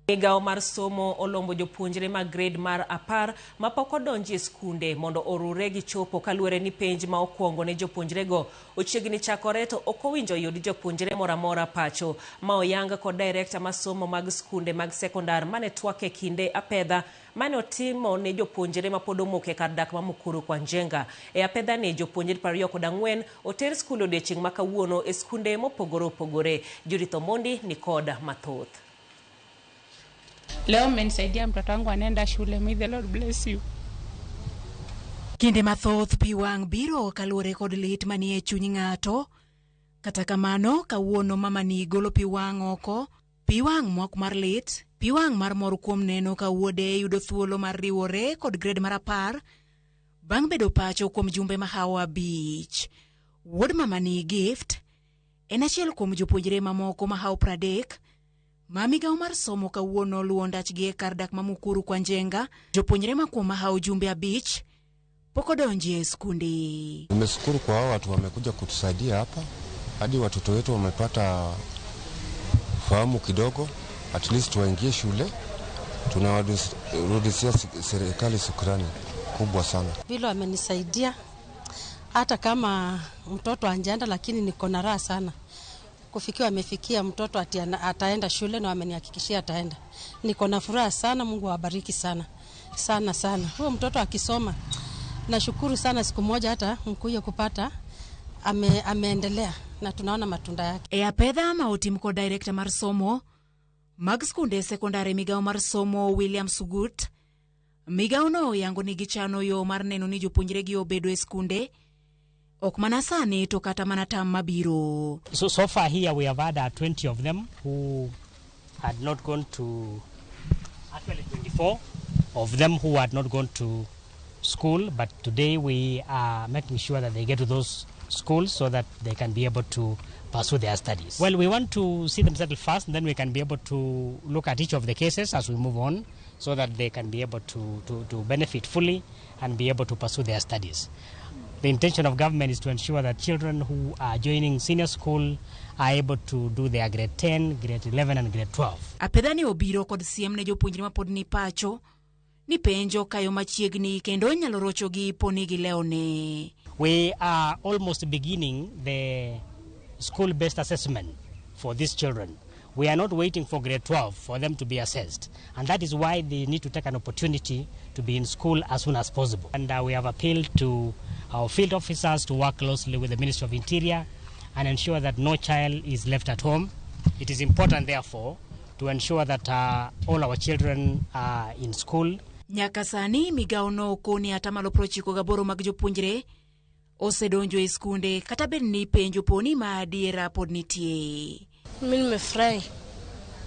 Migao mar somo olombo jopuonjre mag grade mar 10 mapok odonjo e skunde mondo orure gi chopo kaluwore ni penj ma okwongo ne jopuonjrego ochiegni chakore to ok owinjo yud jopuonjre moramora pacho. Ma oyang kod director mar somo mag skunde mag sekondar mane twak e kinde apedha mane otimo ne jopuonjre ma pod omok e kar dak ma Mukuru kwa Njenga. E apedha ne jopuonjre 24 oter skul odiechieng' ma kawuono e skunde mopogore opogore. Judith Omondi ni kod mathoth. Leo mmenisaidia mtoto wangu anaenda shule. May the Lord bless you. Kinde mathoth piwang' biro kaluwore kod lit manie chuny ng'ato. Kata kamano kawuono mama ni golo piwang' oko. Piwang' mok mar lit. Piwang' mar mor kuom neno ka wuode yudo thuolo mar riwore kod grade mar 10. Bang' bedo pacho kuom jumbe mahawa Beach. Wuod mama ni Gift en achiel kuom jopuonjre mamoko mahaw 30. Migao mar somo kawuono luwo ndachgi e kar dak ma Mukuru kwa Njenga. Jopuonjre makuom mahaw jumbe 5 pok odonjo e skundi. Nimeshukuru kwa hao watu wamekuja kutusaidia hapa. Hadi watoto wetu wamepata fahamu kidogo. At least waingie shule. Tunawarudishia serikali shukrani kubwa sana. Vile wamenisaidia hata kama mtoto anjaenda, lakini niko na raha sana. Kufikia amefikia mtoto ataenda shule na wamenihakikishia ataenda. Niko na furaha sana, Mungu awabariki sana. Sana sana. Huyo mtoto akisoma, nashukuru sana, siku moja hata mkuye kupata ameendelea na tunaona matunda yake. E apedha mauti mko director mar somo mag skunde sekondari migao mar somo William Sugut. Migao no yango ni gichano yo mar neno ni jopuonjre gi obedo e skunde. Ok mana sani to kata mana tam mabiro. So far here we have had 20 of them who had not gone to, actually 24 of them who had not gone to school, but today we are making sure that they get to those schools so that they can be able to pursue their studies. Well, we want to see them settle first, and then we can be able to look at each of the cases as we move on so that they can be able to benefit fully and be able to pursue their studies. The intention of government is to ensure that children who are joining senior school are able to do their grade 10, grade 11 and grade 12. Apedha ni obiro kod siem ne jopuonjre mapod ni pacho ni penjo kayo machiegni kendo nyalo rocho gi poni gi leone. We are almost beginning the school-based assessment for these children. We are not waiting for grade 12 for them to be assessed. And that is why they need to take an opportunity to be in school as soon as possible. And we have appealed to our field officers to work closely with the Ministry of Interior and ensure that no child is left at home. It is important, therefore, to ensure that all our children are in school. Nyaka sani migao no koni atamalo prochiko gaboro mag jopuonjre osedonjo e skunde kata ben ni penjo poni ma adiera pod nitie. Mimi nimefurahi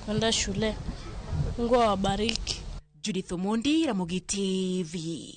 kwenda shule. Mungu awabariki. Judith Omondi, Ramogi TV.